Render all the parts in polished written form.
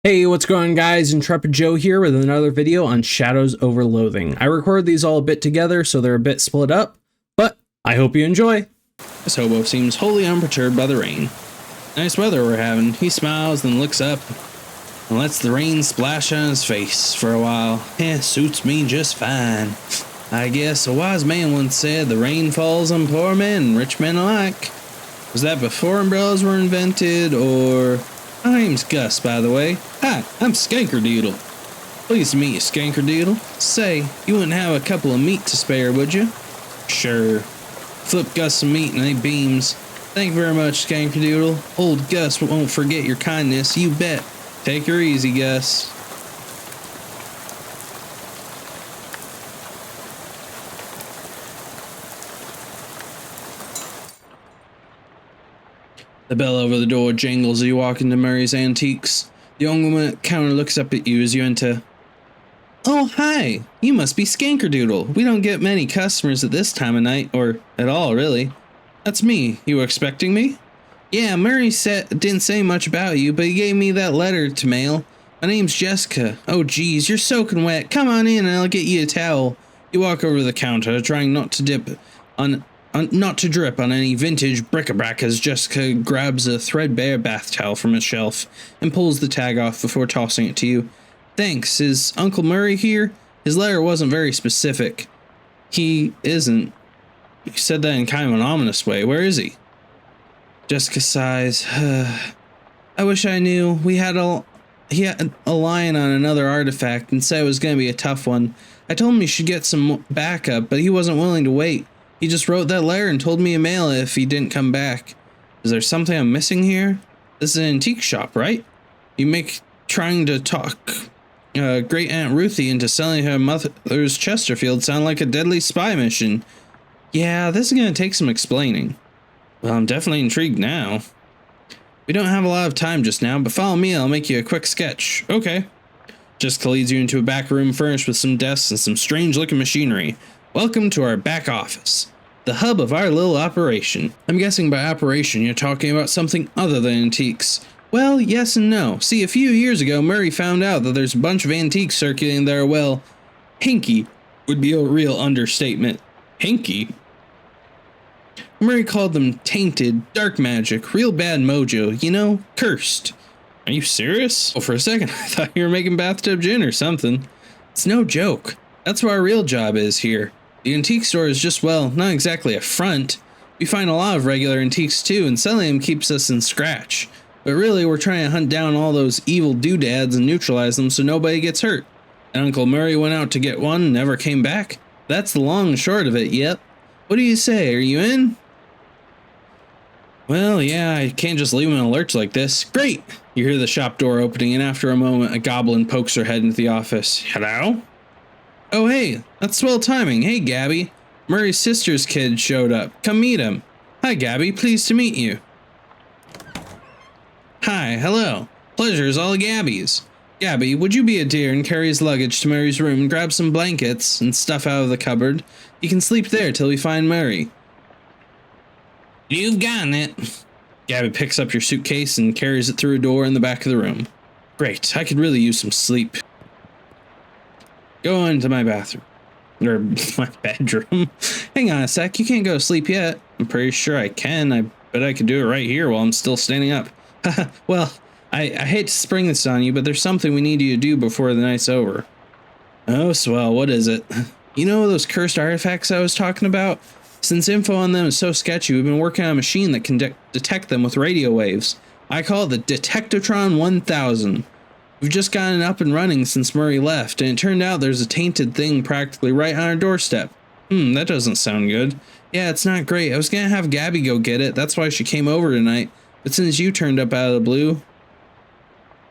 Hey, what's going on, guys? IntrepidJoe here with another video on Shadows Over Loathing. I record these all a bit together, so they're a bit split up, but I hope you enjoy. This hobo seems wholly unperturbed by the rain. Nice weather we're having. He smiles, then looks up and lets the rain splash on his face for a while. Suits me just fine. I guess a wise man once said the rain falls on poor men and rich men alike. Was that before umbrellas were invented, or... My name's Gus, by the way. Hi, I'm Skanker Dooodle. Pleased to meet you, Skanker Dooodle. Say, you wouldn't have a couple of meat to spare, would you? Sure. Flip Gus some meat and he beams. Thank you very much, Skanker Dooodle. Old Gus won't forget your kindness, you bet. Take her easy, Gus. The bell over the door jangles as you walk into Murray's Antiques. The young woman at the counter looks up at you as you enter. Oh, hi! You must be Skanker Dooodle. We don't get many customers at this time of night, or at all, really. That's me. You were expecting me? Yeah, Murray didn't say much about you, but he gave me that letter to mail. My name's Jessica. Oh, geez, you're soaking wet. Come on in and I'll get you a towel. You walk over to the counter, trying not to drip on any vintage bric-a-brac as Jessica grabs a threadbare bath towel from a shelf and pulls the tag off before tossing it to you. Thanks. Is Uncle Murray here? His letter wasn't very specific. He isn't. You said that in kind of an ominous way. Where is he? Jessica sighs. I wish I knew. He had a line on another artifact and said it was going to be a tough one. I told him he should get some backup, but he wasn't willing to wait. He just wrote that letter and told me to mail it if he didn't come back. Is there something I'm missing here? This is an antique shop, right? You make trying to talk Great Aunt Ruthie into selling her mother's Chesterfield sound like a deadly spy mission. Yeah, this is going to take some explaining. Well, I'm definitely intrigued now. We don't have a lot of time just now, but follow me, I'll make you a quick sketch. Okay. Jessica leads you into a back room furnished with some desks and some strange-looking machinery. Welcome to our back office, the hub of our little operation. I'm guessing by operation you're talking about something other than antiques. Well, yes and no. See, a few years ago, Murray found out that there's a bunch of antiques circulating that are, well, hinky would be a real understatement. Hinky? Murray called them tainted, dark magic, real bad mojo, you know, cursed. Are you serious? Oh, for a second, I thought you were making bathtub gin or something. It's no joke. That's what our real job is here. The antique store is just, well, not exactly a front. We find a lot of regular antiques too, and selling them keeps us in scratch. But really, we're trying to hunt down all those evil doodads and neutralize them so nobody gets hurt. And Uncle Murray went out to get one and never came back. That's the long and short of it, yep. What do you say, are you in? Well, yeah, I can't just leave him in a lurch like this. Great! You hear the shop door opening, and after a moment, a goblin pokes her head into the office. Hello? Oh, hey, that's swell timing. Hey, Gabby. Murray's sister's kid showed up. Come meet him. Hi, Gabby. Pleased to meet you. Hi, hello. Pleasure's all Gabby's. Gabby, would you be a dear and carry his luggage to Murray's room and grab some blankets and stuff out of the cupboard? He can sleep there till we find Murray. You've gotten it. Gabby picks up your suitcase and carries it through a door in the back of the room. Great, I could really use some sleep. Go into my bathroom. Or my bedroom. Hang on a sec, you can't go to sleep yet. I'm pretty sure I can. I bet I could do it right here while I'm still standing up. Well, I hate to spring this on you, but there's something we need you to do before the night's over. Oh, swell, what is it? You know those cursed artifacts I was talking about? Since info on them is so sketchy, we've been working on a machine that can detect them with radio waves. I call it the Detectotron 1000. We've just gotten it up and running since Murray left, and it turned out there's a tainted thing practically right on our doorstep. That doesn't sound good. Yeah, it's not great. I was gonna have Gabby go get it, that's why she came over tonight. But since you turned up out of the blue...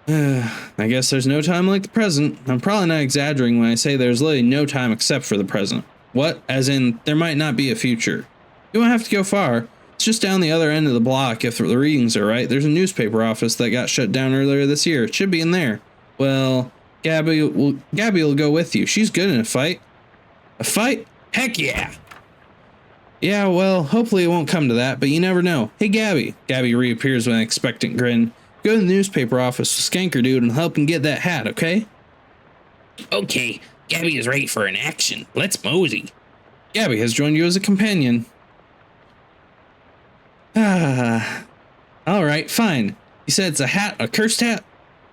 I guess there's no time like the present. I'm probably not exaggerating when I say there's literally no time except for the present. What? As in, there might not be a future. You won't have to go far. It's just down the other end of the block if the readings are right. There's a newspaper office that got shut down earlier this year. It should be in there. Well, Gabby will go with you. She's good in a fight. A fight? Heck yeah! Yeah, well, hopefully it won't come to that, but you never know. Hey, Gabby. Gabby reappears with an expectant grin. Go to the newspaper office with Skanker Dooodle and help him get that hat, okay? Okay, Gabby is ready for an action. Let's mosey. Gabby has joined you as a companion. Ah. Alright, fine. You said it's a hat, a cursed hat?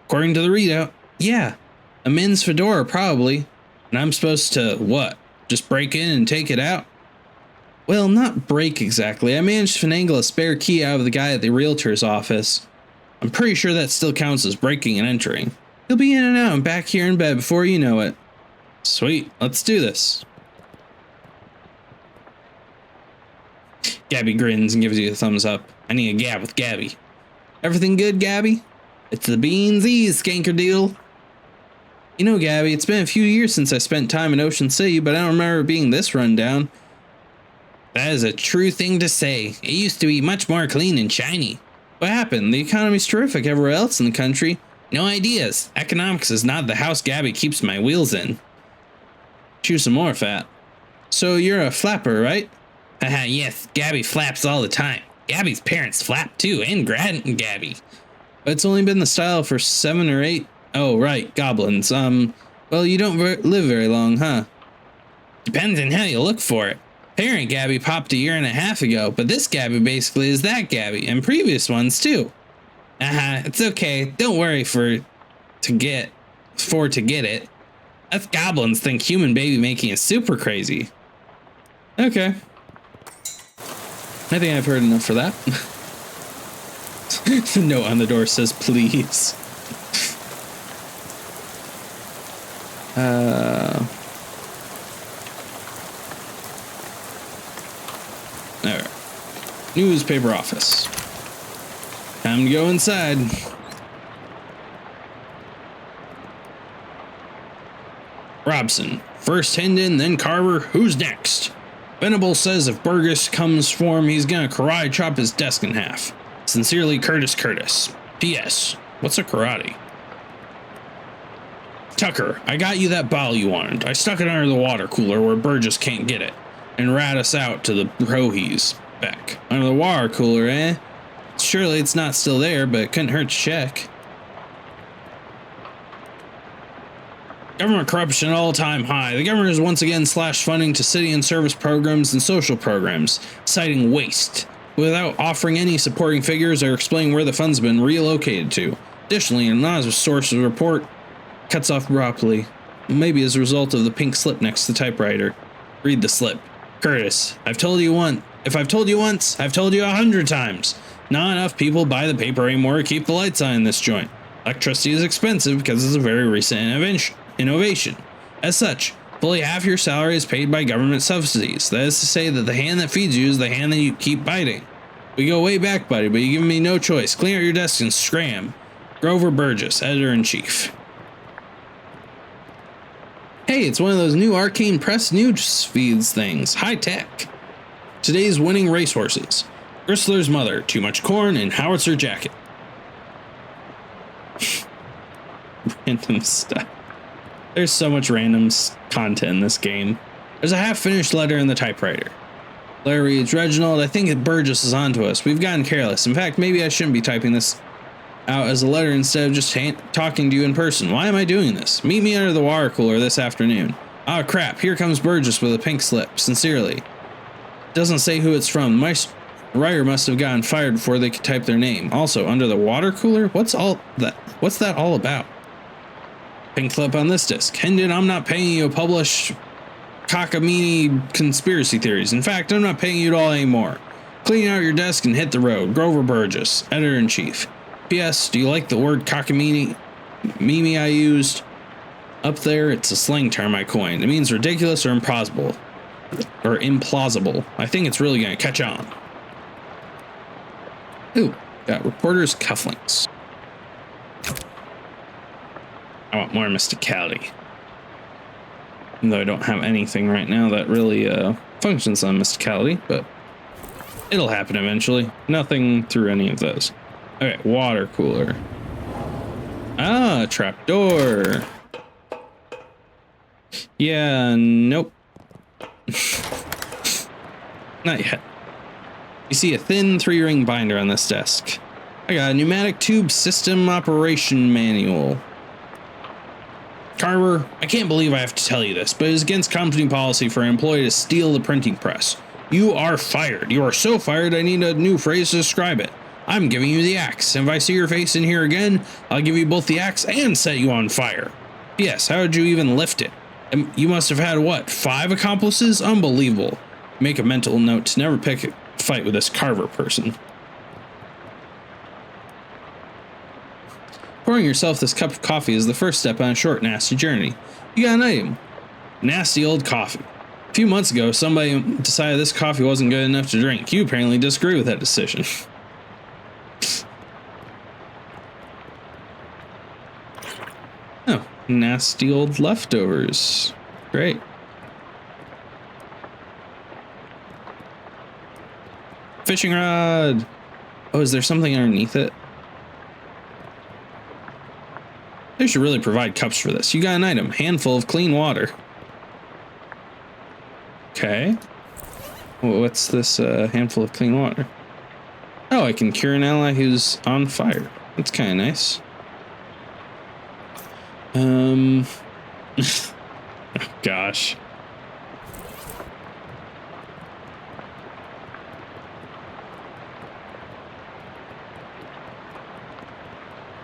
According to the readout, yeah. A men's fedora, probably. And I'm supposed to, what? Just break in and take it out? Well, not break exactly. I managed to finagle a spare key out of the guy at the realtor's office. I'm pretty sure that still counts as breaking and entering. He'll be in and out and back here in bed before you know it. Sweet, let's do this. Gabby grins and gives you a thumbs up. I need a gab with Gabby. Everything good, Gabby? It's the beansies, Skanker Dooodle. You know, Gabby, it's been a few years since I spent time in Ocean City, but I don't remember it being this rundown. That is a true thing to say. It used to be much more clean and shiny. What happened? The economy's terrific everywhere else in the country. No ideas. Economics is not the house Gabby keeps my wheels in. Chew some more, Fat. So you're a flapper, right? Haha, yes. Gabby flaps all the time. Gabby's parents flap too, and Grant and Gabby. But it's only been the style for 7 or 8. Oh, right, goblins. Well, you don't live very long, huh? Depends on how you look for it. Parent Gabby popped a year and a half ago, but this Gabby basically is that Gabby, and previous ones too. It's okay. Don't worry to get it. Us goblins think human baby making is super crazy. Okay. I think I've heard enough for that. The note on the door says, please. Alright. Newspaper office. Time to go inside. Robson. First Hendon, then Carver. Who's next? Venable says if Burgess comes for him, he's gonna karate chop his desk in half. Sincerely, Curtis. P.S. What's a karate? Tucker, I got you that bottle you wanted. I stuck it under the water cooler where Burgess can't get it. And rat us out to the Rohies. Back. Under the water cooler, eh? Surely it's not still there, but it couldn't hurt to check. Government corruption at all-time high. The government has once again slashed funding to city and service programs and social programs, citing waste, without offering any supporting figures or explaining where the funds have been relocated to. Additionally, an anonymous source of the report cuts off abruptly, maybe as a result of the pink slip next to the typewriter. Read the slip. Curtis, If I've told you once, I've told you 100 times. Not enough people buy the paper anymore to keep the lights on in this joint. Electricity is expensive because it's a very recent innovation. As such, fully half your salary is paid by government subsidies. That is to say that the hand that feeds you is the hand that you keep biting. We go way back, buddy, but you give me no choice. Clean out your desk and scram. Grover Burgess, Editor-in-Chief. Hey, it's one of those new Arcane Press news feeds things. High tech. Today's winning racehorses. Gristler's mother, too much corn, and howitzer jacket. Random stuff. There's so much random content in this game. There's a half-finished letter in the typewriter. Letter reads, Reginald, I think that Burgess is onto us. We've gotten careless. In fact, maybe I shouldn't be typing this out as a letter instead of just talking to you in person. Why am I doing this? Meet me under the water cooler this afternoon. Oh crap, here comes Burgess with a pink slip. Sincerely. Doesn't say who it's from. My writer must have gotten fired before they could type their name. Also, under the water cooler? What's that all about? Pink slip on this disc. Hendon, I'm not paying you to publish cockamamie conspiracy theories. In fact, I'm not paying you at all anymore. Clean out your desk and hit the road. Grover Burgess, Editor-in-Chief. P.S. Do you like the word cockamamie I used? Up there, it's a slang term I coined. It means ridiculous or implausible. I think it's really going to catch on. Ooh, got reporter's cufflinks. I want more mysticality. Even though I don't have anything right now that really functions on mysticality, but it'll happen eventually. Nothing through any of those. Okay, water cooler. Ah, trapdoor. Yeah, nope. Not yet. You see a thin 3-ring binder on this desk. I got a pneumatic tube system operation manual. Carver, I can't believe I have to tell you this, but it is against company policy for an employee to steal the printing press. You are fired. You are so fired I need a new phrase to describe it. I'm giving you the axe, and if I see your face in here again, I'll give you both the axe and set you on fire. Yes, how did you even lift it? You must have had, what, 5 accomplices? Unbelievable. Make a mental note to never pick a fight with this Carver person. Pouring yourself this cup of coffee is the first step on a short, nasty journey. You got an item. Nasty old coffee. A few months ago, somebody decided this coffee wasn't good enough to drink. You apparently disagree with that decision. Oh, nasty old leftovers. Great. Fishing rod. Oh, is there something underneath it? They should really provide cups for this. You got an item. Handful of clean water. Okay. What's this handful of clean water? Oh, I can cure an ally who's on fire. That's kind of nice. Oh, gosh.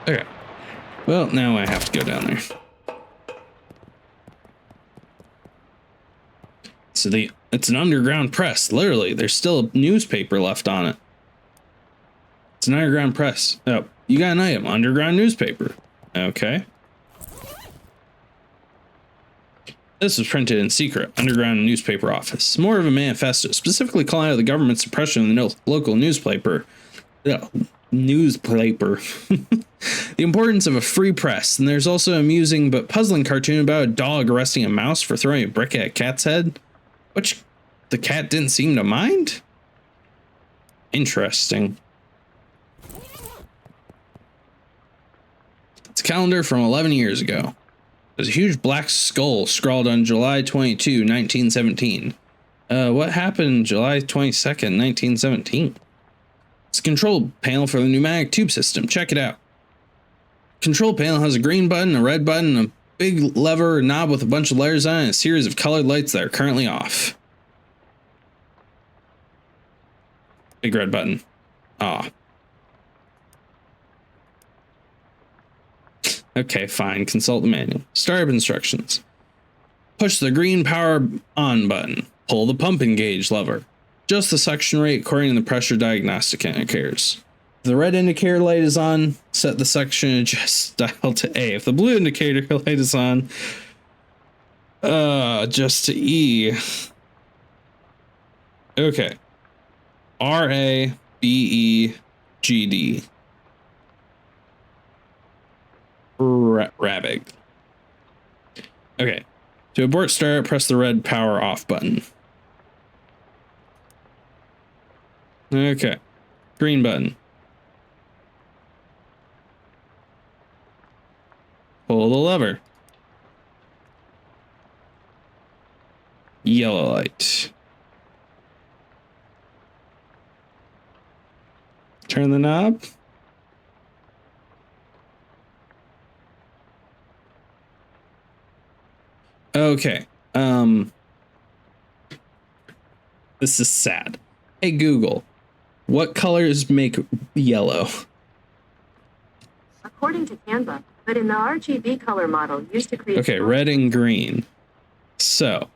Okay. Well, now I have to go down there. So it's an underground press. Literally, there's still a newspaper left on it. It's an underground press. Oh, you got an item. Underground newspaper. Okay. This was printed in secret. Underground newspaper office. More of a manifesto, specifically calling out the government's suppression of the local newspaper. Newspaper. The importance of a free press. And there's also an amusing but puzzling cartoon about a dog arresting a mouse for throwing a brick at a cat's head, which the cat didn't seem to mind. Interesting. It's a calendar from 11 years ago. There's a huge black skull scrawled on July 22, 1917. What happened July 22nd, 1917? It's a control panel for the pneumatic tube system. Check it out. Control panel has a green button, a red button, a big lever, a knob with a bunch of letters on it, and a series of colored lights that are currently off. Big red button. Ah. Okay, fine. Consult the manual. Startup instructions. Push the green power on button. Pull the pumping gauge lever. Adjust the suction rate according to the pressure diagnostic indicators. If the red indicator light is on, set the suction adjust dial to A. If the blue indicator light is on, adjust to E. Okay. RABEGD. Rabig. Okay. To abort start, press the red power off button. Okay. Green button. Pull the lever. Yellow light. Turn the knob. Okay. This is sad. Hey Google, what colors make yellow? According to Canva, but in the RGB color model used to create... Okay, red and green. So.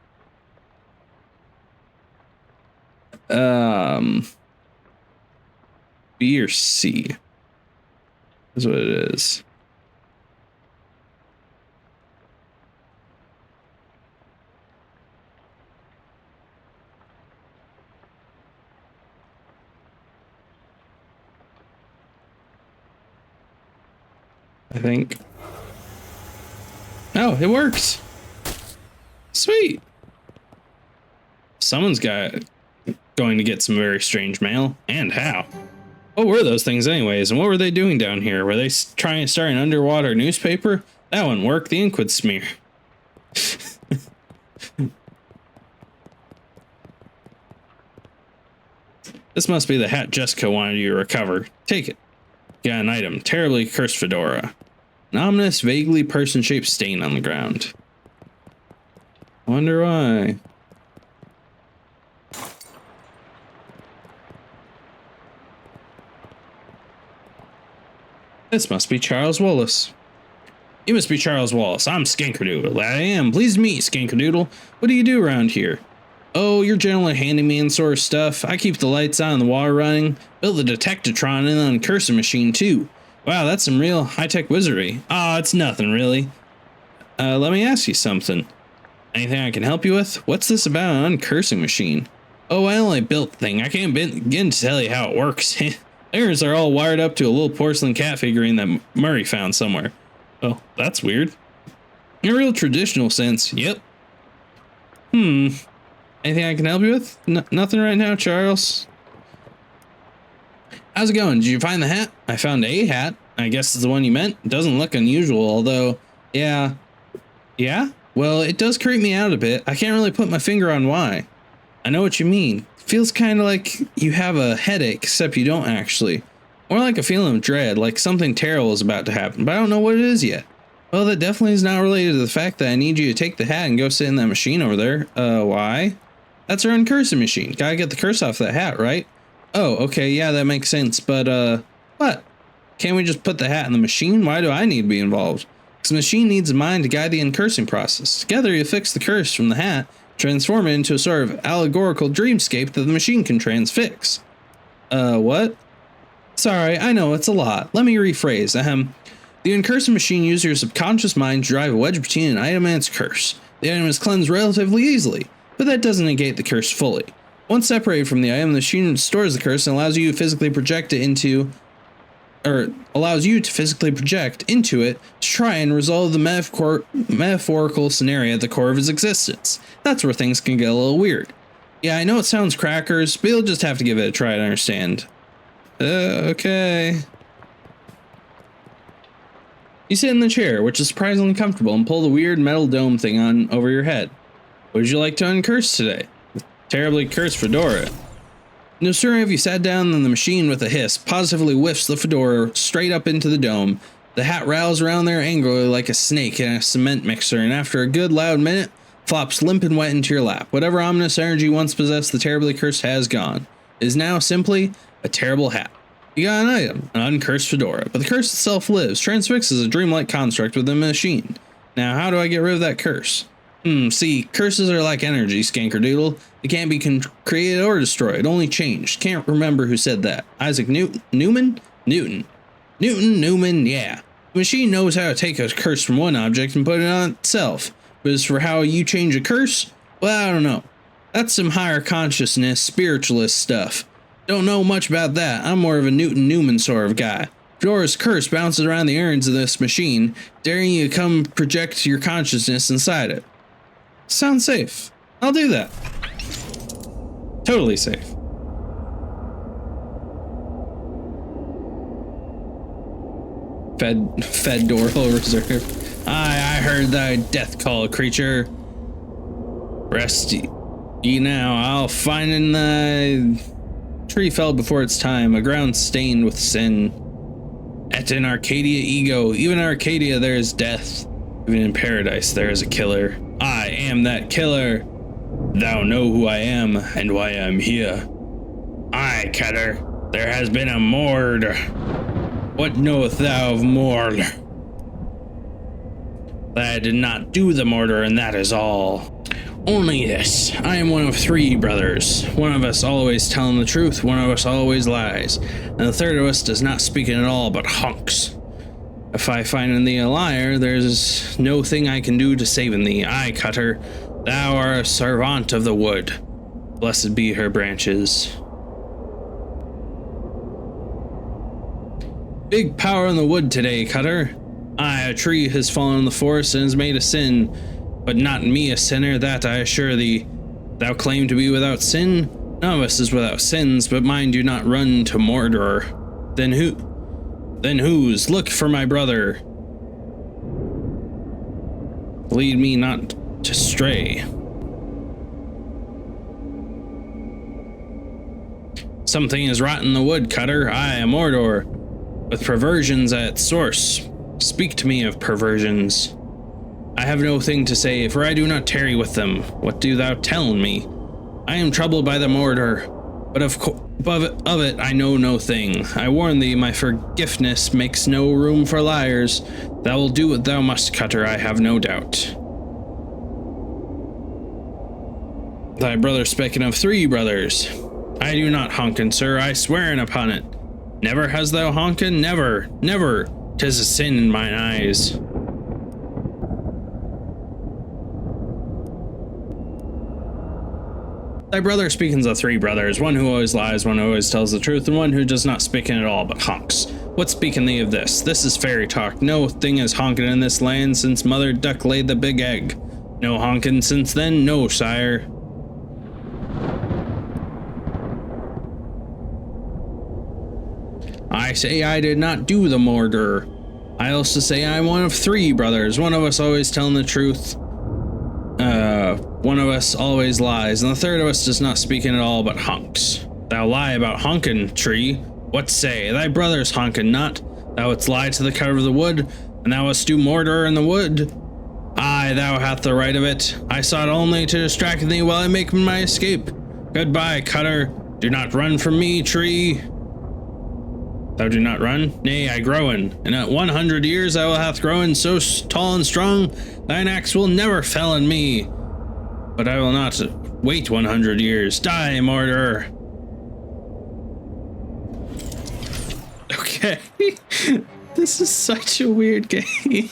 B or C is what it is. I think. Oh, it works. Sweet. Someone's going to get some very strange mail. And how? What were those things anyways? And what were they doing down here? Were they trying to start an underwater newspaper? That wouldn't work. The ink would smear. This must be the hat Jessica wanted you to recover. Take it. You Got an item. Terribly cursed fedora. An ominous, vaguely person-shaped stain on the ground. Wonder why. This must be Charles Wallace. You must be Charles Wallace. I'm Skanker Dooodle. I am. Pleased to meet you, Skanker Dooodle. What do you do around here? Oh, you're generally handyman sort of stuff. I keep the lights on and the water running. Built the Detectatron and an uncursing machine too. Wow, that's some real high-tech wizardry. Oh, it's nothing really. Let me ask you something. Anything I can help you with? What's this about an uncursing machine? Oh, I only built the thing. I can't begin to tell you how it works. Theirs are all wired up to a little porcelain cat figurine that Murray found somewhere. Oh, that's weird. In a real traditional sense, yep. Anything I can help you with? Nothing right now, Charles. How's it going? Did you find the hat? I found a hat. I guess it's the one you meant. It doesn't look unusual, although, yeah. Yeah? Well, it does creep me out a bit. I can't really put my finger on why. I know what you mean. Feels kind of like you have a headache, except you don't actually. More like a feeling of dread, like something terrible is about to happen, but I don't know what it is yet. Well, that definitely is not related to the fact that I need you to take the hat and go sit in that machine over there. Why? That's our uncursing machine. Gotta get the curse off that hat, right? Oh, okay, yeah, that makes sense, but, what? Can't we just put the hat in the machine? Why do I need to be involved? Because the machine needs a mind to guide the uncursing process. Together, you fix the curse from the hat, transform it into a sort of allegorical dreamscape that the machine can transfix. What? Sorry, I know, it's a lot. Let me rephrase. The uncursing machine uses your subconscious mind to drive a wedge between an item and its curse. The item is cleansed relatively easily, but that doesn't negate the curse fully. Once separated from the item, the machine stores the curse and allows you to physically project it into it to try and resolve the metaphorical scenario at the core of its existence. That's where things can get a little weird. Yeah, I know it sounds crackers, but you'll just have to give it a try to understand. Okay. You sit in the chair, which is surprisingly comfortable, and pull the weird metal dome thing on over your head. What would you like to uncurse today? Terribly cursed fedora. No sooner have you sat down than the machine with a hiss positively whiffs the fedora straight up into the dome. The hat rattles around there angrily like a snake in a cement mixer, and after a good loud minute, flops limp and wet into your lap. Whatever ominous energy once possessed the terribly cursed hat is gone. It is now simply a terrible hat. You got an item, an uncursed fedora, but the curse itself lives, transfixes a dreamlike construct within the machine. Now, how do I get rid of that curse? See, curses are like energy, Skanker Dooodle. They can't be created or destroyed, only changed. Can't remember who said that. Isaac Newman, yeah. The machine knows how to take a curse from one object and put it on itself. But as for how you change a curse, well, I don't know. That's some higher consciousness, spiritualist stuff. Don't know much about that. I'm more of a Newman sort of guy. Fedora's curse bounces around the urns of this machine, daring you to come project your consciousness inside it. Sounds safe. I'll do that. Totally safe. Fedora Reserve. I heard thy death call, creature. Rest ye now. I'll find in thy tree fell before its time, a ground stained with sin. At in Arcadia ego, even in Arcadia there is death. Even in paradise there is a killer. I am that killer. Thou know who I am and why I am here. Aye, Cutter, there has been a Mordor. What knowest thou of Mordor? That I did not do the murder, and that is all. Only this, I am one of 3 brothers. One of us always telling the truth, one of us always lies, and the third of us does not speak at all but honks. If I find in thee a liar, there's no thing I can do to save thee. Aye, Cutter, thou art a servant of the wood. Blessed be her branches. Big power in the wood today, Cutter. Aye, a tree has fallen in the forest and has made a sin, but not me a sinner, that I assure thee. Thou claim to be without sin? None of us is without sins, but mine do not run to Mordor. Then who? Then whose? Look for my brother. Lead me not to stray. Something is rot in the wood, Cutter. Aye, a Mordor. with perversions at its source. Speak to me of perversions. I have no thing to say, for I do not tarry with them. What do thou tell me? I am troubled by the Mordor, but of it I know no thing. I warn thee, my forgiveness makes no room for liars. Thou wilt do what thou must, Cutter, I have no doubt. Thy brother speaking of 3 brothers. I do not honken, sir, I swear upon it. Never has thou honken, never, never. 'Tis a sin in mine eyes. Thy brother speakings of 3 brothers, one who always lies, one who always tells the truth, and one who does not speak at all, but honks. What speaking thee of this? This is fairy talk. No thing is honking in this land since Mother Duck laid the big egg. No honking since then, no, sire. I say I did not do the Mordor. I also say I'm one of 3 brothers, one of us always telling the truth. One of us always lies, and the third of us does not speak at all but honks. Thou lie about honkin', tree. What say? Thy brother's honkin' not. Thou wouldst lie to the cover of the wood, and thou wouldst do Mordor in the wood. Aye, thou hast the right of it. I sought only to distract thee while I make my escape. Goodbye, Cutter. Do not run from me, tree. Thou do not run? Nay, I growen, and at 100 years I will hath grown so tall and strong, thine axe will never fell in me. But I will not wait 100 years. Die, Mordor. Okay. This is such a weird game.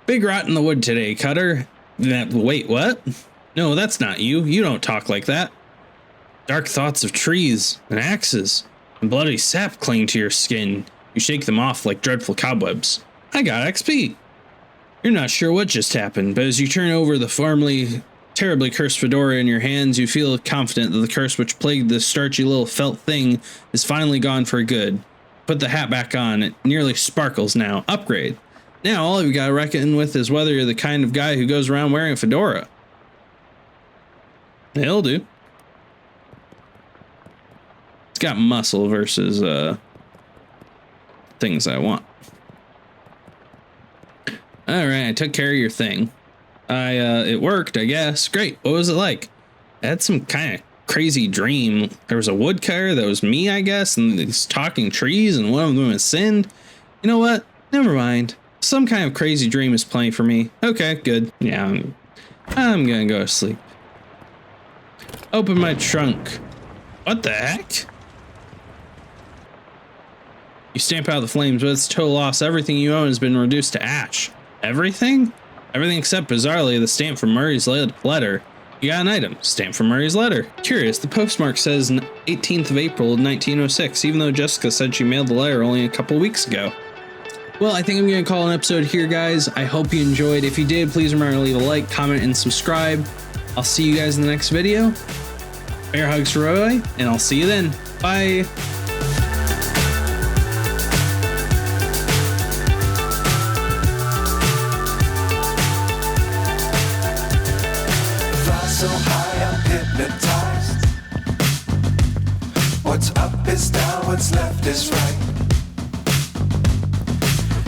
Big rot in the wood today, Cutter. Wait, what? No, that's not you. You don't talk like that. Dark thoughts of trees and axes and bloody sap cling to your skin. You shake them off like dreadful cobwebs. I got XP. You're not sure what just happened, but as you turn over the formerly terribly cursed fedora in your hands, you feel confident that the curse which plagued the starchy little felt thing is finally gone for good. Put the hat back on. It nearly sparkles now. Upgrade. Now all you've got to reckon with is whether you're the kind of guy who goes around wearing a fedora. It'll do. It's got muscle versus things I want. All right, I took care of your thing. It worked, I guess. Great. What was it like? I had some kind of crazy dream. There was a woodcutter that was me, I guess, and these talking trees, and one of them was sinned. You know what? Never mind. Some kind of crazy dream is playing for me. Okay, good. Yeah, I'm gonna go to sleep. Open my trunk. What the heck? You stamp out the flames, but it's a total loss. Everything you own has been reduced to ash. Everything? Everything except, bizarrely, the stamp from Murray's letter. You got an item. Stamp from Murray's letter. Curious, the postmark says 18th of April, 1906, even though Jessica said she mailed the letter only a couple weeks ago. Well, I think I'm going to call an episode here, guys. I hope you enjoyed. If you did, please remember to leave a like, comment, and subscribe. I'll see you guys in the next video. Bear hugs for Roy, and I'll see you then. Bye. So high, I'm hypnotized. What's up is down, what's left is right.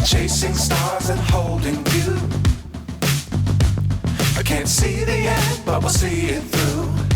Chasing stars and holding you. I can't see the end, but we'll see it through.